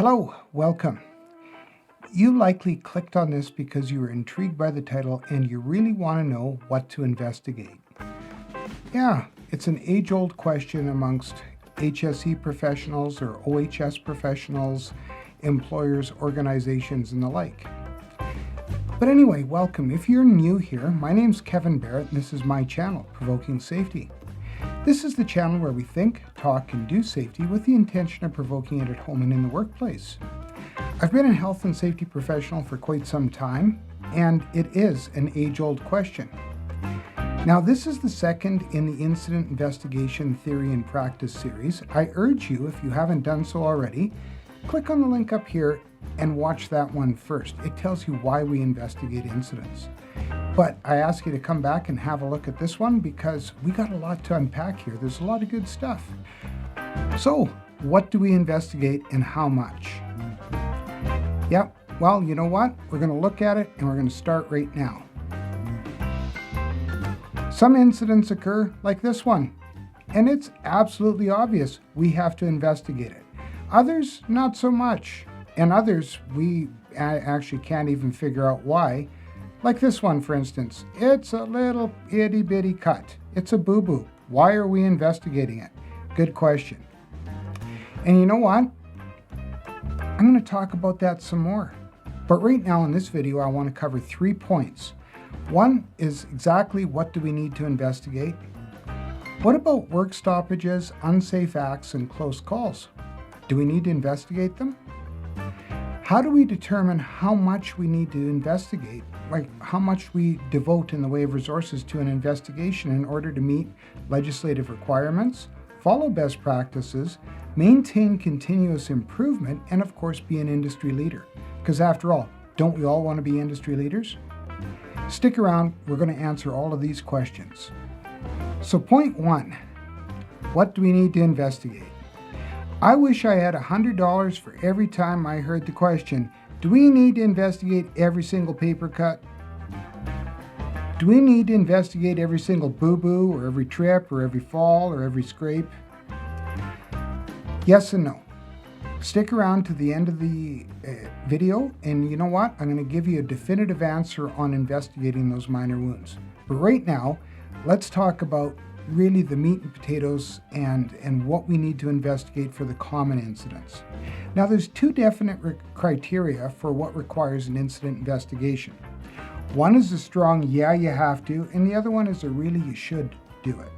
Hello, welcome. You likely clicked on this because you were intrigued by the title and you really want to know what to investigate. Yeah, it's an age-old question amongst HSE professionals or OHS professionals, employers, organizations, and the like. But anyway, welcome. If you're new here, my name's Kevin Barrett and this is my channel, Provoking Safety. This is the channel where we think, talk, and do safety with the intention of provoking it at home and in the workplace. I've been a health and safety professional for quite some time, and it is an age-old question. Now, this is the second in the Incident Investigation Theory and Practice series. I urge you, if you haven't done so already, click on the link up here and watch that one first. It tells you why we investigate incidents. But I ask you to come back and have a look at this one because we got a lot to unpack here. There's a lot of good stuff. So, what do we investigate and how much? Yep, well, you know what? We're going to look at it and we're going to start right now. Some incidents occur like this one, and it's absolutely obvious we have to investigate it. Others, not so much. And others, we actually can't even figure out why. Like this one, for instance. It's a little itty-bitty cut. It's a boo-boo. Why are we investigating it? Good question. And you know what? I'm going to talk about that some more. But right now in this video, I want to cover 3 points. One is exactly what do we need to investigate? What about work stoppages, unsafe acts, and close calls? Do we need to investigate them? How do we determine how much we need to investigate, like how much we devote in the way of resources to an investigation in order to meet legislative requirements, follow best practices, maintain continuous improvement, and of course be an industry leader? Because after all, don't we all want to be industry leaders? Stick around, we're going to answer all of these questions. So point 1, what do we need to investigate? I wish I had $100 for every time I heard the question, do we need to investigate every single paper cut? Do we need to investigate every single boo-boo or every trip or every fall or every scrape? Yes and no. Stick around to the end of the video, and you know what? I'm going to give you a definitive answer on investigating those minor wounds. But right now, let's talk about really the meat and potatoes and what we need to investigate for the common incidents. Now, there's 2 definite criteria for what requires an incident investigation. One is a strong yeah, you have to, and the other one is a really you should do it.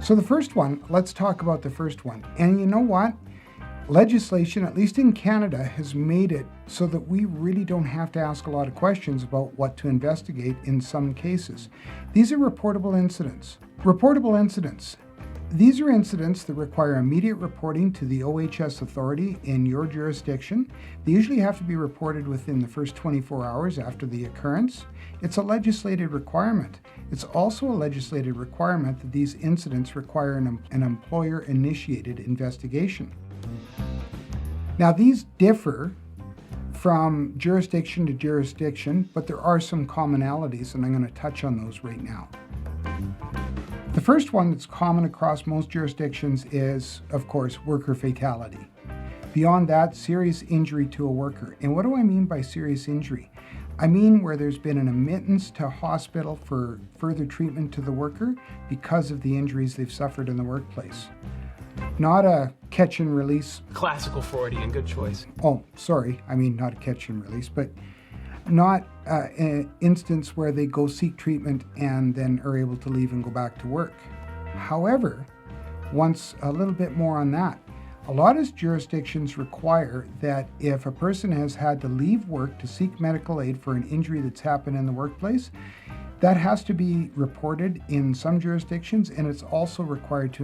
So the first one, let's talk about the first one. And you know what? Legislation, at least in Canada, has made it so that we really don't have to ask a lot of questions about what to investigate in some cases. These are reportable incidents. Reportable incidents. These are incidents that require immediate reporting to the OHS authority in your jurisdiction. They usually have to be reported within the first 24 hours after the occurrence. It's a legislated requirement. It's also a legislated requirement that these incidents require an employer-initiated investigation. Now, these differ from jurisdiction to jurisdiction, but there are some commonalities, and I'm going to touch on those right now. The first one that's common across most jurisdictions is, of course, worker fatality. Beyond that, serious injury to a worker. And what do I mean by serious injury? I mean where there's been an admittance to hospital for further treatment to the worker because of the injuries they've suffered in the workplace. Not a catch and release. Classical Freudian, good choice. Oh, sorry. I mean, not a catch and release, but not an instance where they go seek treatment and then are able to leave and go back to work. However, once a little bit more on that, a lot of jurisdictions require that if a person has had to leave work to seek medical aid for an injury that's happened in the workplace, that has to be reported in some jurisdictions, and it's also required to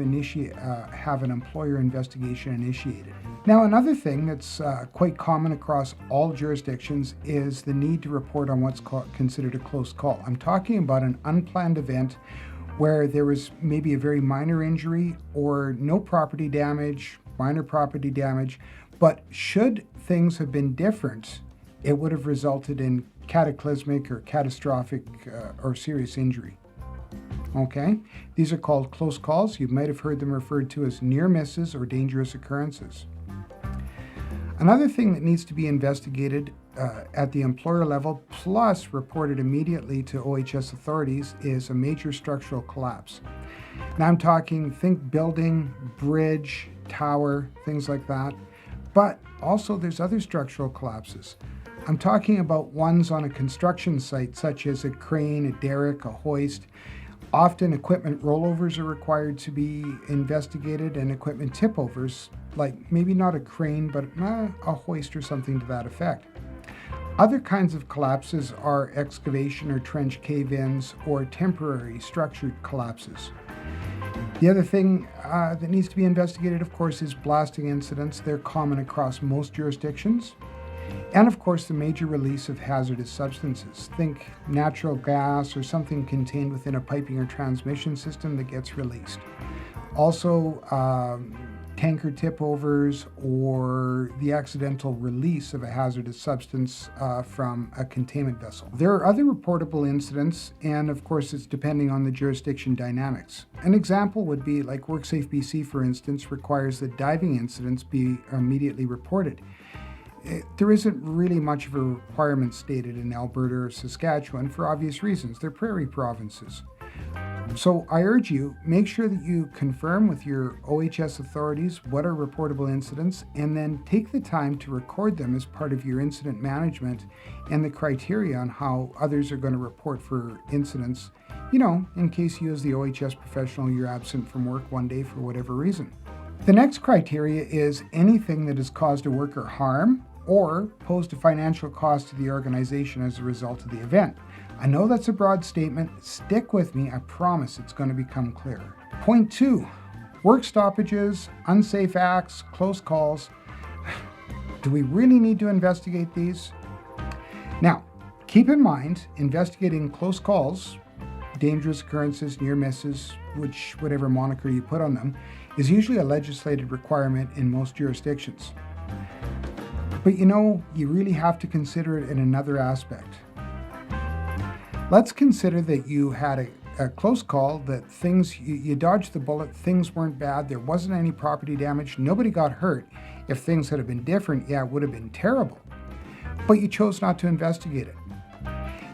have an employer investigation initiated. Now, another thing that's quite common across all jurisdictions is the need to report on what's considered a close call. I'm talking about an unplanned event where there was maybe a very minor injury or no property damage, minor property damage, but should things have been different, it would have resulted in cataclysmic or catastrophic or serious injury. Okay? These are called close calls. You might have heard them referred to as near misses or dangerous occurrences. Another thing that needs to be investigated at the employer level, plus reported immediately to OHS authorities, is a major structural collapse. Now I'm talking, think building, bridge, tower, things like that. But also there's other structural collapses. I'm talking about ones on a construction site, such as a crane, a derrick, a hoist. Often equipment rollovers are required to be investigated, and equipment tipovers, like maybe not a crane, but a hoist or something to that effect. Other kinds of collapses are excavation or trench cave-ins or temporary structured collapses. The other thing that needs to be investigated, of course, is blasting incidents. They're common across most jurisdictions. And of course, the major release of hazardous substances. Think natural gas or something contained within a piping or transmission system that gets released. Also, tanker tipovers or the accidental release of a hazardous substance from a containment vessel. There are other reportable incidents, and of course it's depending on the jurisdiction dynamics. An example would be like WorkSafe BC, for instance, requires that diving incidents be immediately reported. There isn't really much of a requirement stated in Alberta or Saskatchewan for obvious reasons. They're prairie provinces. So I urge you, make sure that you confirm with your OHS authorities what are reportable incidents, and then take the time to record them as part of your incident management and the criteria on how others are going to report for incidents, in case you as the OHS professional, you're absent from work one day for whatever reason. The next criteria is anything that has caused a worker harm or posed a financial cost to the organization as a result of the event. I know that's a broad statement. Stick with me. I promise it's going to become clearer. Point 2, work stoppages, unsafe acts, close calls. Do we really need to investigate these? Now, keep in mind, investigating close calls, dangerous occurrences, near misses, whatever moniker you put on them, is usually a legislated requirement in most jurisdictions. But you really have to consider it in another aspect. Let's consider that you had a close call, that you dodged the bullet, things weren't bad, there wasn't any property damage, nobody got hurt. If things had been different, it would have been terrible. But you chose not to investigate it.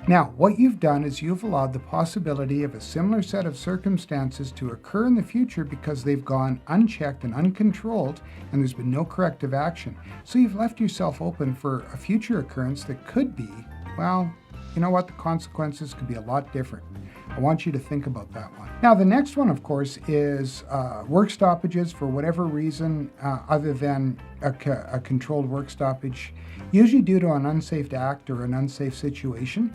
Now, what you've done is you've allowed the possibility of a similar set of circumstances to occur in the future because they've gone unchecked and uncontrolled, and there's been no corrective action. So you've left yourself open for a future occurrence that could be, the consequences could be a lot different. I want you to think about that one. Now, the next one, of course, is work stoppages for whatever reason other than a controlled work stoppage, usually due to an unsafe act or an unsafe situation.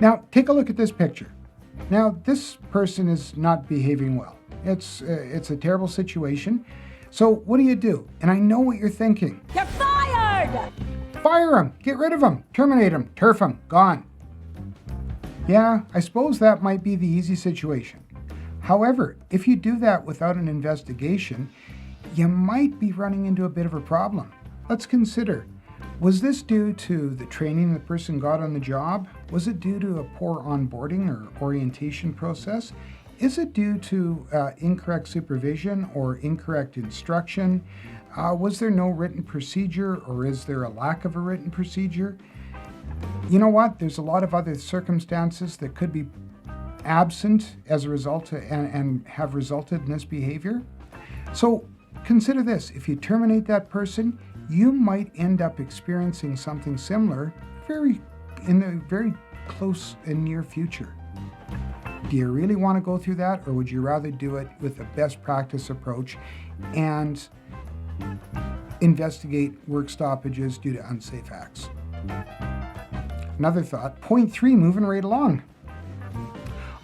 Now, take a look at this picture. Now, this person is not behaving well. It's a terrible situation. So what do? And I know what you're thinking. You're fired! Fire him, get rid of him, terminate him, turf him, gone. Yeah, I suppose that might be the easy situation. However, if you do that without an investigation, you might be running into a bit of a problem. Let's consider, was this due to the training the person got on the job? Was it due to a poor onboarding or orientation process? Is it due to incorrect supervision or incorrect instruction? Was there no written procedure, or is there a lack of a written procedure? You know what? There's a lot of other circumstances that could be absent as a result and have resulted in this behavior. So consider this. If you terminate that person, you might end up experiencing something similar in the very close and near future. Do you really want to go through that, or would you rather do it with a best practice approach and investigate work stoppages due to unsafe acts? Another thought. Point 3, moving right along.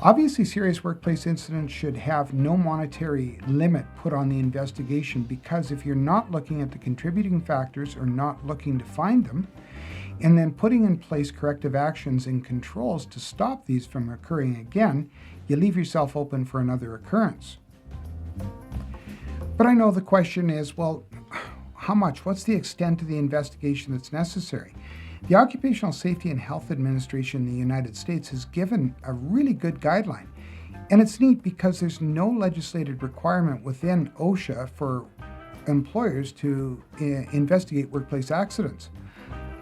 Obviously, serious workplace incidents should have no monetary limit put on the investigation, because if you're not looking at the contributing factors or not looking to find them, and then putting in place corrective actions and controls to stop these from occurring again, you leave yourself open for another occurrence. But I know the question is, well, how much? What's the extent of the investigation that's necessary? The Occupational Safety and Health Administration in the United States has given a really good guideline. And it's neat because there's no legislated requirement within OSHA for employers to investigate workplace accidents.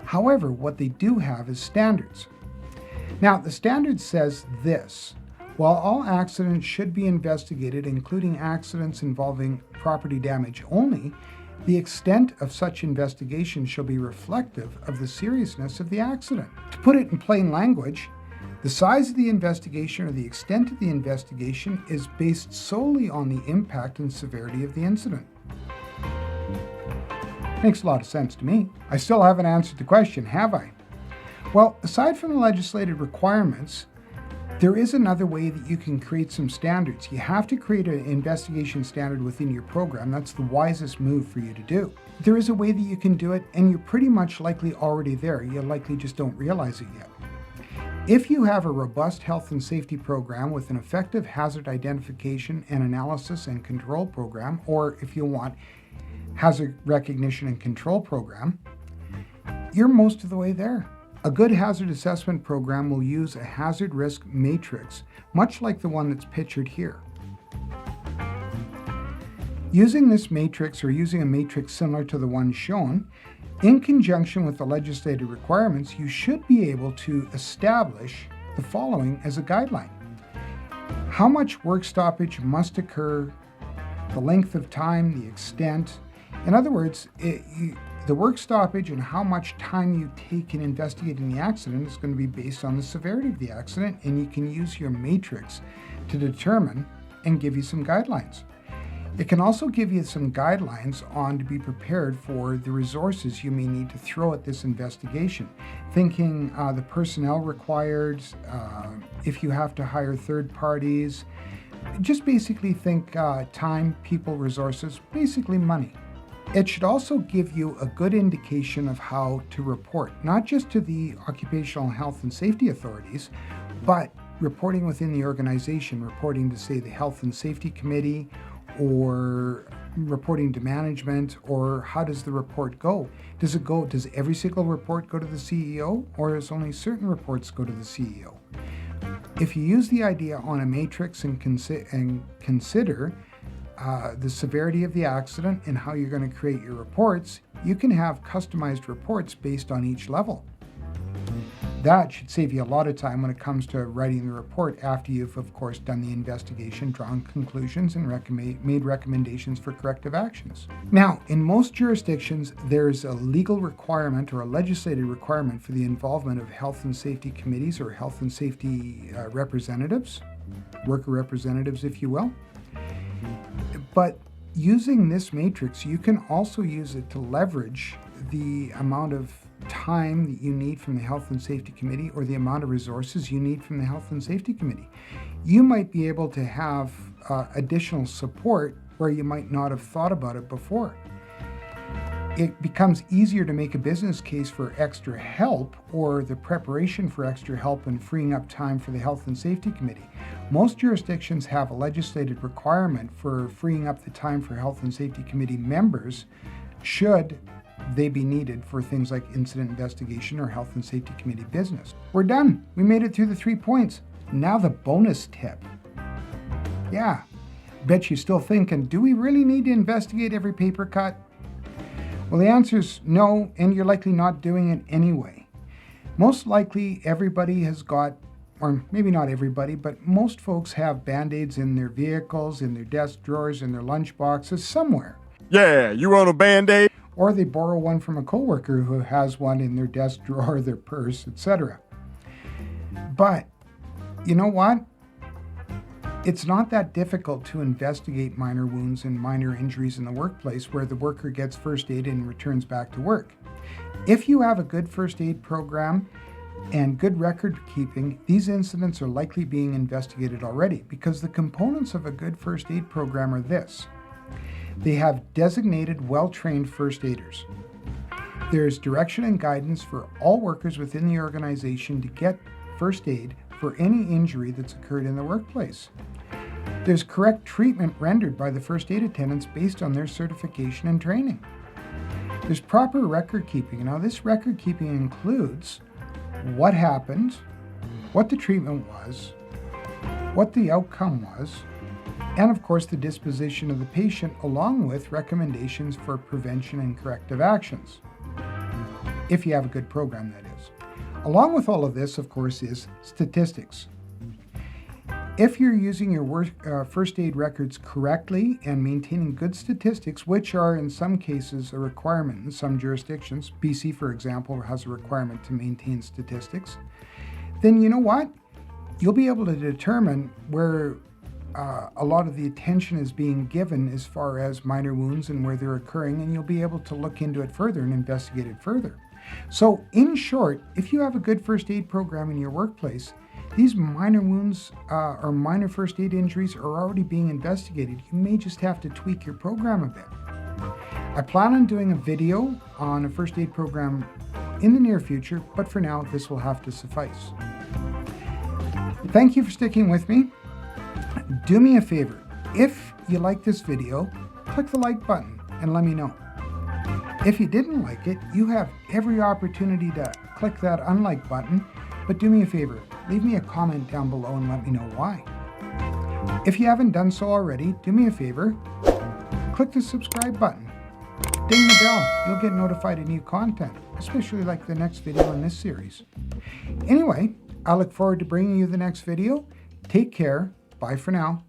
However, what they do have is standards. Now, the standard says this: while all accidents should be investigated, including accidents involving property damage only, the extent of such investigation shall be reflective of the seriousness of the accident. To put it in plain language, the size of the investigation or the extent of the investigation is based solely on the impact and severity of the incident. Makes a lot of sense to me. I still haven't answered the question, have I? Well, aside from the legislative requirements, there is another way that you can create some standards. You have to create an investigation standard within your program. That's the wisest move for you to do. There is a way that you can do it, and you're pretty much likely already there. You likely just don't realize it yet. If you have a robust health and safety program with an effective hazard identification and analysis and control program, or if you want, hazard recognition and control program, you're most of the way there. A good hazard assessment program will use a hazard risk matrix, much like the one that's pictured here. Using this matrix, or using a matrix similar to the one shown, in conjunction with the legislative requirements, you should be able to establish the following as a guideline. How much work stoppage must occur, the length of time, the extent. In other words, the work stoppage and how much time you take in investigating the accident is going to be based on the severity of the accident, and you can use your matrix to determine and give you some guidelines. It can also give you some guidelines on to be prepared for the resources you may need to throw at this investigation. Thinking the personnel required, if you have to hire third parties, just basically think time, people, resources, basically money. It should also give you a good indication of how to report, not just to the occupational health and safety authorities, but reporting within the organization, reporting to, say, the health and safety committee, or reporting to management, or how does the report go? Does every single report go to the CEO, or does only certain reports go to the CEO? If you use the idea on a matrix and consider the severity of the accident and how you're going to create your reports, you can have customized reports based on each level. That should save you a lot of time when it comes to writing the report after you've, of course, done the investigation, drawn conclusions, and made recommendations for corrective actions. Now, in most jurisdictions, there's a legal requirement or a legislative requirement for the involvement of health and safety committees or health and safety representatives, worker representatives, if you will. But using this matrix, you can also use it to leverage the amount of time that you need from the Health and Safety Committee or the amount of resources you need from the Health and Safety Committee. You might be able to have additional support where you might not have thought about it before. It becomes easier to make a business case for extra help or the preparation for extra help and freeing up time for the Health and Safety Committee. Most jurisdictions have a legislated requirement for freeing up the time for Health and Safety Committee members should they be needed for things like incident investigation or Health and Safety Committee business. We're done. We made it through the 3 points. Now the bonus tip. Yeah, bet you're still thinking, do we really need to investigate every paper cut? Well, the answer is no, and you're likely not doing it anyway. Most likely everybody has got, or maybe not everybody, but most folks have Band-Aids in their vehicles, in their desk drawers, in their lunch boxes, somewhere. Yeah, you want a Band-Aid? Or they borrow one from a coworker who has one in their desk drawer, their purse, etc. But you know what? It's not that difficult to investigate minor wounds and minor injuries in the workplace where the worker gets first aid and returns back to work. If you have a good first aid program and good record keeping, these incidents are likely being investigated already because the components of a good first aid program are this. They have designated, well-trained first aiders. There is direction and guidance for all workers within the organization to get first aid for any injury that's occurred in the workplace. There's correct treatment rendered by the first aid attendants based on their certification and training. There's proper record keeping. Now, this record keeping includes what happened, what the treatment was, what the outcome was, and of course the disposition of the patient along with recommendations for prevention and corrective actions. If you have a good program, that is. Along with all of this, of course, is statistics. If you're using your first aid records correctly and maintaining good statistics, which are in some cases a requirement in some jurisdictions, BC, for example, has a requirement to maintain statistics, then you know what? You'll be able to determine where a lot of the attention is being given as far as minor wounds and where they're occurring, and you'll be able to look into it further and investigate it further. So in short, if you have a good first aid program in your workplace, these minor wounds or minor first aid injuries are already being investigated. You may just have to tweak your program a bit. I plan on doing a video on a first aid program in the near future, but for now, this will have to suffice. Thank you for sticking with me. Do me a favor. If you like this video, click the like button and let me know. If you didn't like it, you have every opportunity to click that unlike button, but do me a favor, leave me a comment down below and let me know why. If you haven't done so already, do me a favor, click the subscribe button. Ding the bell, you'll get notified of new content, especially like the next video in this series. Anyway, I look forward to bringing you the next video. Take care. Bye for now.